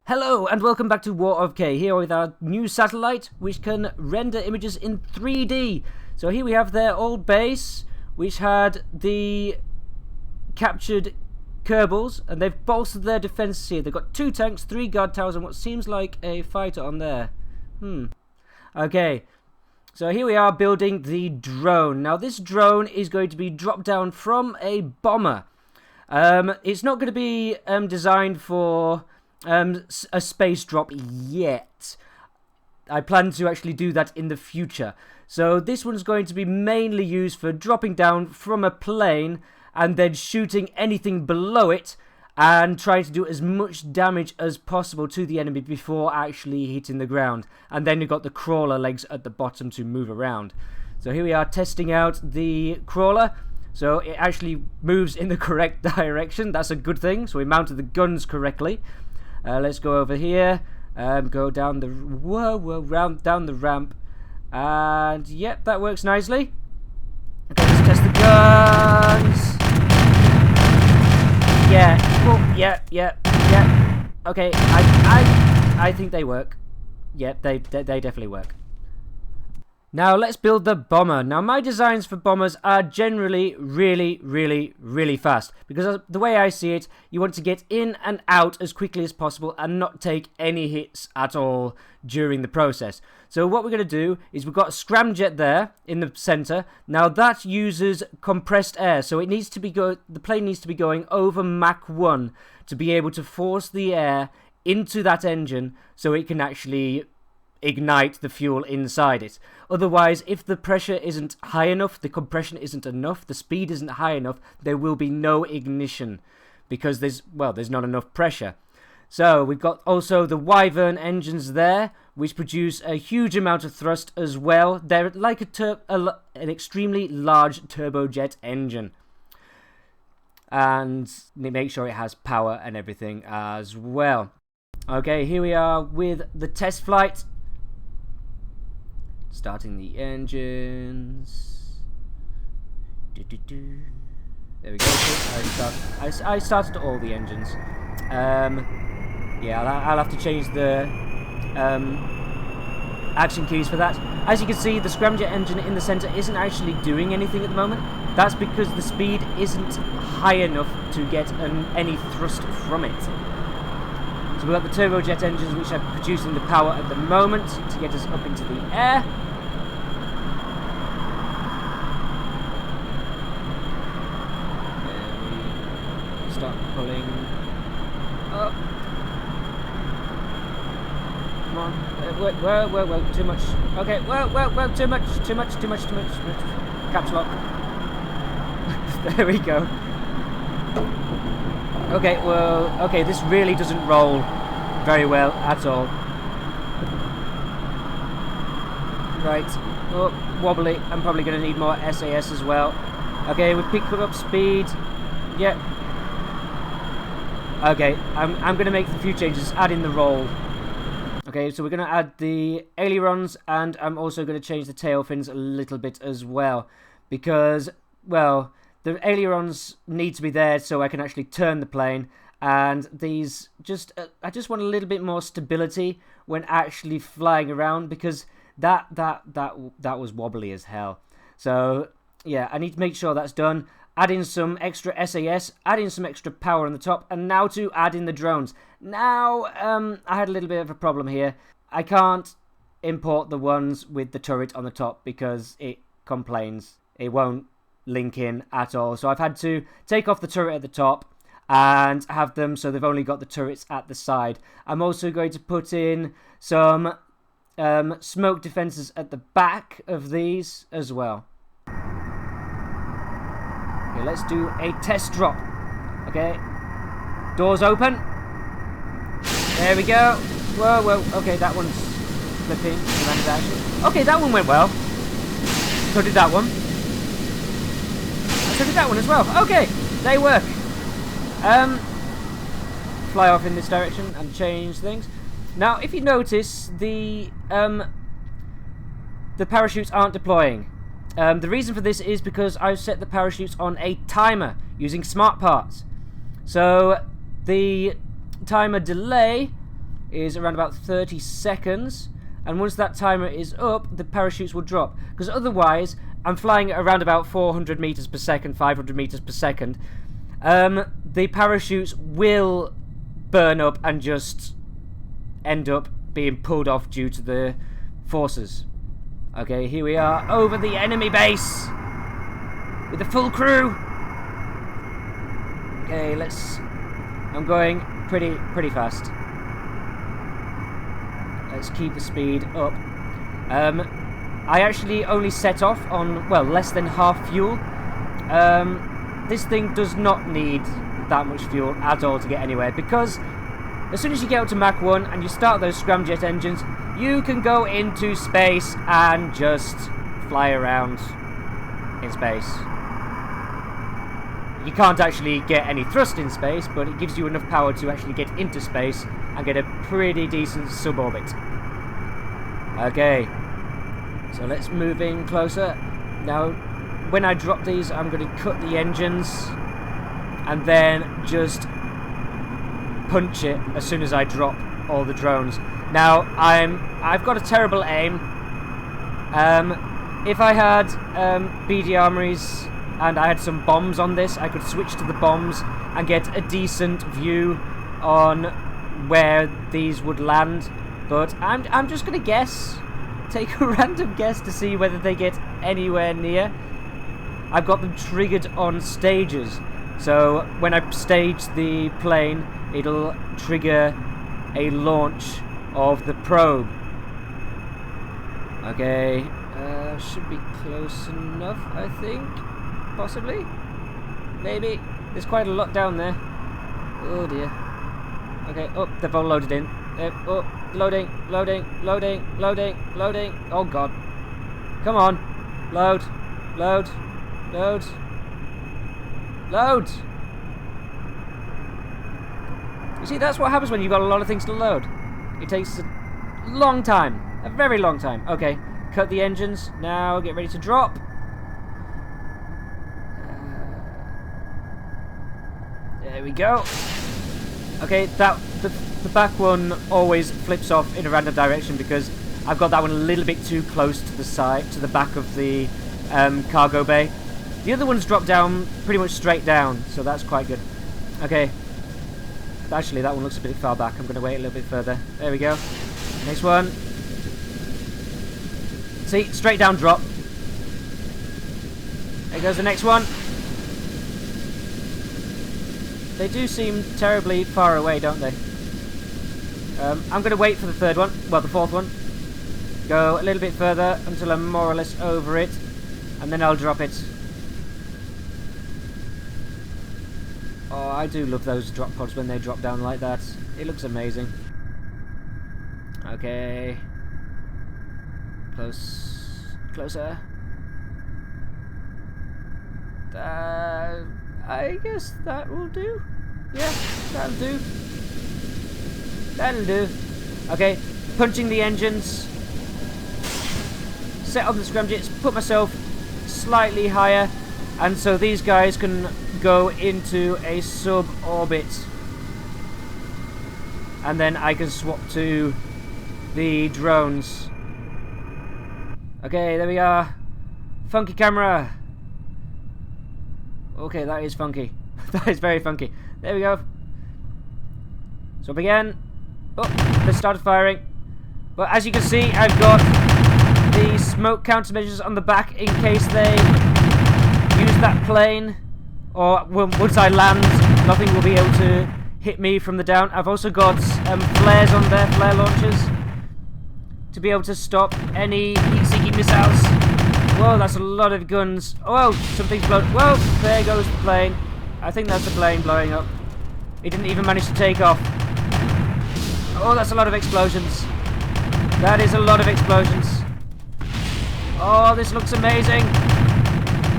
Hello and welcome back to War of K, here with our new satellite which can render images in 3D. So here we have their old base which had the captured Kerbals, and they've bolstered their defences here. They've got 2 tanks, 3 guard towers and what seems like a fighter on there. Okay, so here we are building the drone. Now this drone is going to be dropped down from a bomber. It's not going to be designed for a space drop yet. I plan to actually do that in the future. So this one's going to be mainly used for dropping down from a plane and then shooting anything below it and trying to do as much damage as possible to the enemy before actually hitting the ground. And then you've got the crawler legs at the bottom to move around. So here we are testing out the crawler. So it actually moves in the correct direction. That's a good thing. So we mounted the guns correctly. Let's go over here, go down the down the ramp, and yep, that works nicely. Okay, let's test the guns. Yeah, cool. Yeah. Okay, I think they work. Yep, they definitely work. Now let's build the bomber. Now my designs for bombers are generally really fast, because the way I see it, you want to get in and out as quickly as possible and not take any hits at all during the process. So what we're going to do is we've got a scramjet there in the center. Now that uses compressed air, so it needs to be the plane needs to be going over Mach 1 to be able to force the air into that engine so it can actually ignite the fuel inside it. Otherwise, if the pressure isn't high enough, the compression isn't enough, the speed isn't high enough, there will be no ignition because there's not enough pressure. So we've got also the Wyvern engines there, which produce a huge amount of thrust as well. They're like an extremely large turbojet engine, and make sure it has power and everything as well. Okay, here we are with the test flight. Starting the engines. There we go. I started all the engines. Yeah, I'll have to change the action keys for that. As you can see, the scramjet engine in the center isn't actually doing anything at the moment. That's because the speed isn't high enough to get any thrust from it. So we've got the turbojet engines which are producing the power at the moment to get us up into the air. Start pulling up. Come on. Whoa, too much. Okay, whoa, too much. Caps lock. There we go. Okay, this really doesn't roll very well at all. Right. Oh, wobbly. I'm probably going to need more SAS as well. Okay, we picked up speed. Yep. Okay, I'm going to make a few changes, add in the roll. Okay, so we're going to add the ailerons, and I'm also going to change the tail fins a little bit as well, because, well, the ailerons need to be there so I can actually turn the plane, and these I just want a little bit more stability when actually flying around, because that was wobbly as hell. So yeah, I need to make sure that's done. Add in some extra SAS, add in some extra power on the top, and now to add in the drones. Now, I had a little bit of a problem here. I can't import the ones with the turret on the top because it complains. It won't link in at all. So I've had to take off the turret at the top and have them so they've only got the turrets at the side. I'm also going to put in some smoke defenses at the back of these as well. Okay, let's do a test drop. Okay, doors open. There we go. Whoa. Okay, that one's flipping. Okay, that one went well. So did that one. So did that one as well. Okay, they work. Fly off in this direction and change things. Now, if you notice, the parachutes aren't deploying. The reason for this is because I've set the parachutes on a timer using smart parts. So the timer delay is around about 30 seconds. And once that timer is up, the parachutes will drop. Because otherwise, I'm flying at around about 400 meters per second, 500 meters per second. The parachutes will burn up and just end up being pulled off due to the forces. Okay, here we are over the enemy base with the full crew. Okay, I'm going pretty fast. Let's keep the speed up. I actually only set off on, well, less than half fuel. This thing does not need that much fuel at all to get anywhere, because as soon as you get up to Mach 1 and you start those scramjet engines, you can go into space and just fly around in space. You can't actually get any thrust in space, but it gives you enough power to actually get into space and get a pretty decent suborbit. Okay, so let's move in closer. Now, when I drop these, I'm going to cut the engines and then just punch it as soon as I drop all the drones. Now, I've got a terrible aim. If I had BD armories and I had some bombs on this, I could switch to the bombs and get a decent view on where these would land. But I'm just gonna guess, take a random guess to see whether they get anywhere near. I've got them triggered on stages, so when I stage the plane, it'll trigger a launch of the probe. Okay, should be close enough, I think. Possibly? Maybe. There's quite a lot down there. Oh dear. Okay, oh, they've all loaded in. Oh, loading. Oh god. Come on. Load. You see, that's what happens when you've got a lot of things to load. It takes a long time. A very long time. Okay, cut the engines. Now get ready to drop. There we go. Okay, the back one always flips off in a random direction because I've got that one a little bit too close to the side, to the back of the cargo bay. The other ones drop down pretty much straight down, so that's quite good. Okay. Actually, that one looks a bit far back. I'm going to wait a little bit further. There we go. Next one. See, straight down drop. There goes the next one. They do seem terribly far away, don't they? I'm going to wait for the third one. Well, the fourth one. Go a little bit further until I'm more or less over it. And then I'll drop it. Oh, I do love those drop pods when they drop down like that. It looks amazing. Okay. Closer. I guess that will do. Yeah, that'll do. That'll do. Okay, punching the engines. Set up the scramjets. Put myself slightly higher, and so these guys can go into a sub-orbit. And then I can swap to the drones. Okay, there we are. Funky camera. Okay, that is funky. That is very funky. There we go. Swap again. Oh, they started firing. But as you can see, I've got the smoke countermeasures on the back in case they use that plane. Or once I land, nothing will be able to hit me from the down. I've also got flares on there, flare launchers, to be able to stop any heat-seeking missiles. Whoa, that's a lot of guns. Oh, something's blown. Whoa, there goes the plane. I think that's the plane blowing up. It didn't even manage to take off. Oh, that's a lot of explosions. That is a lot of explosions. Oh, this looks amazing.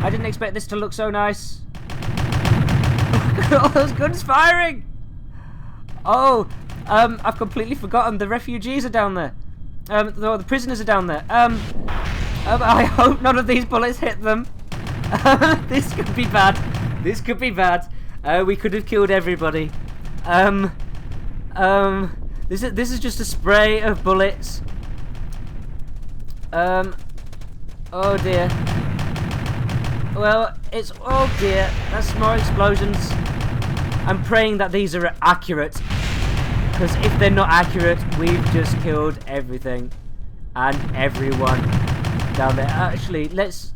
I didn't expect this to look so nice. Look at all those guns firing. Oh, I've completely forgotten the refugees are down there. The prisoners are down there. I hope none of these bullets hit them. This could be bad. This could be bad. We could have killed everybody. This is just a spray of bullets. Oh dear. Well, it's... Oh dear. That's more explosions. I'm praying that these are accurate. Because if they're not accurate, we've just killed everything. And everyone down there. Actually, let's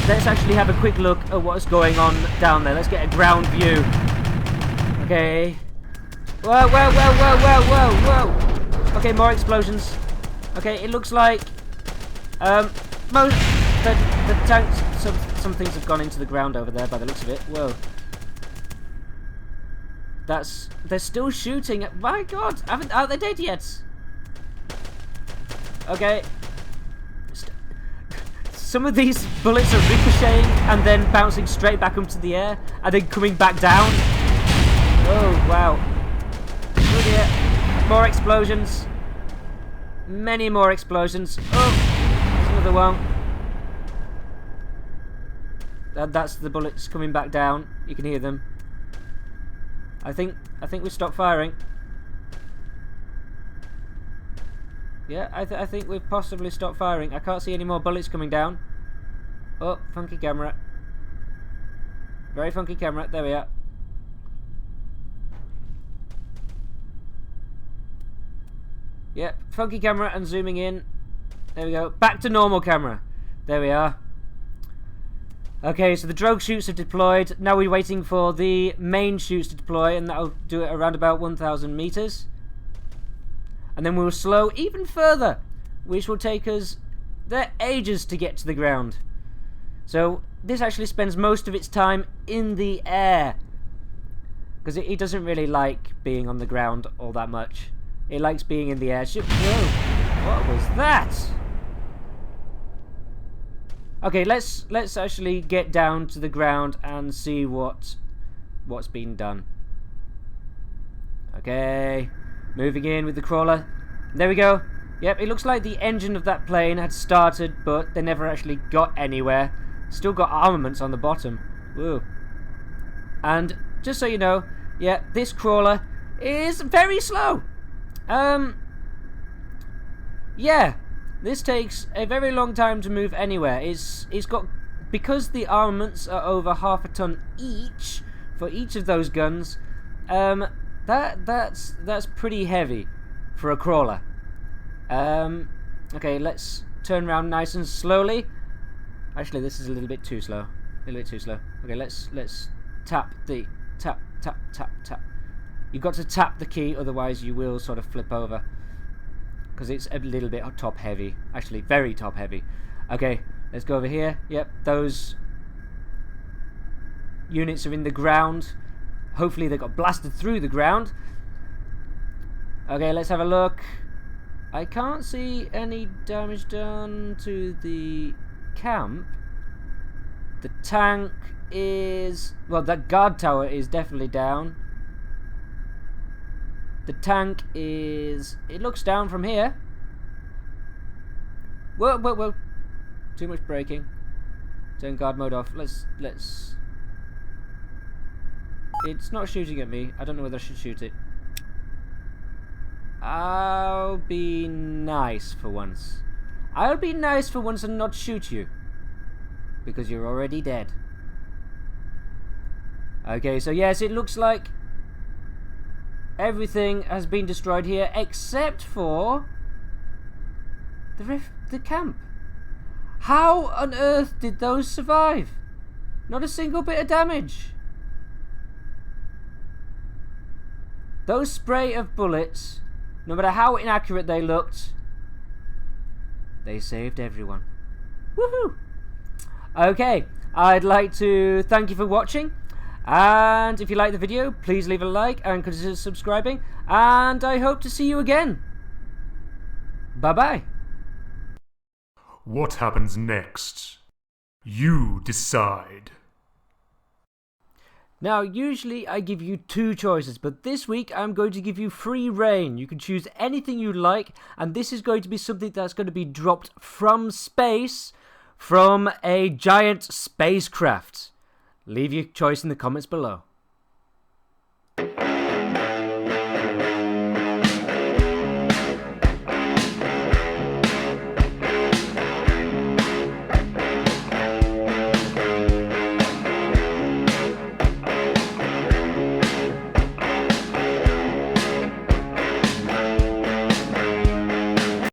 actually have a quick look at what's going on down there. Let's get a ground view. Okay. Whoa, whoa, whoa, whoa, whoa, whoa, whoa. Okay, more explosions. Okay, it looks like most the tanks. Some things have gone into the ground over there by the looks of it. Whoa. They're still shooting. My God, aren't they dead yet? Okay. Some of these bullets are ricocheting and then bouncing straight back up to the air and then coming back down. Oh wow. Oh dear. More explosions. Many more explosions. Oh, there's another one. That's the bullets coming back down. You can hear them. I think we stopped firing. Yeah, I think we've possibly stopped firing. I can't see any more bullets coming down. Oh, funky camera. Very funky camera. There we are. Yeah, funky camera and zooming in. There we go. Back to normal camera. There we are. Okay, so the drogue chutes have deployed. Now we're waiting for the main chutes to deploy, and that'll do it around about 1,000 meters. And then we'll slow even further, which will take us ages to get to the ground. So this actually spends most of its time in the air, because it doesn't really like being on the ground all that much. It likes being in the air. Whoa, what was that? Okay, let's actually get down to the ground and see what's been done. Okay, moving in with the crawler. There we go. Yep, it looks like the engine of that plane had started, but they never actually got anywhere. Still got armaments on the bottom. Woo. And just so you know, yeah, this crawler is very slow. Yeah. This takes a very long time to move anywhere. It's got, because the armaments are over half a ton each for each of those guns. That's pretty heavy for a crawler. Okay, let's turn around nice and slowly. Actually, this is a little bit too slow. A little bit too slow. Okay, let's tap the tap. You've got to tap the key, otherwise you will sort of flip over. Because it's a little bit top heavy. Actually, very top heavy. Okay, let's go over here. Yep, those units are in the ground. Hopefully they got blasted through the ground. Okay, let's have a look. I can't see any damage done to the camp. The tank is... well, that guard tower is definitely down. The tank is... it looks down from here. Whoa, whoa, whoa. Too much braking. Turn guard mode off. Let's... it's not shooting at me. I don't know whether I should shoot it. I'll be nice for once. I'll be nice for once and not shoot you. Because you're already dead. Okay, so yes, it looks like everything has been destroyed here except for the camp. How on earth did those survive? Not a single bit of damage. Those spray of bullets, no matter how inaccurate they looked, they saved everyone. Woohoo! Okay, I'd like to thank you for watching. And if you like the video, please leave a like and consider subscribing. And I hope to see you again. Bye-bye. What happens next? You decide. Now, usually I give you 2 choices, but this week I'm going to give you free reign. You can choose anything you like, and this is going to be something that's going to be dropped from space, from a giant spacecraft. Leave your choice in the comments below.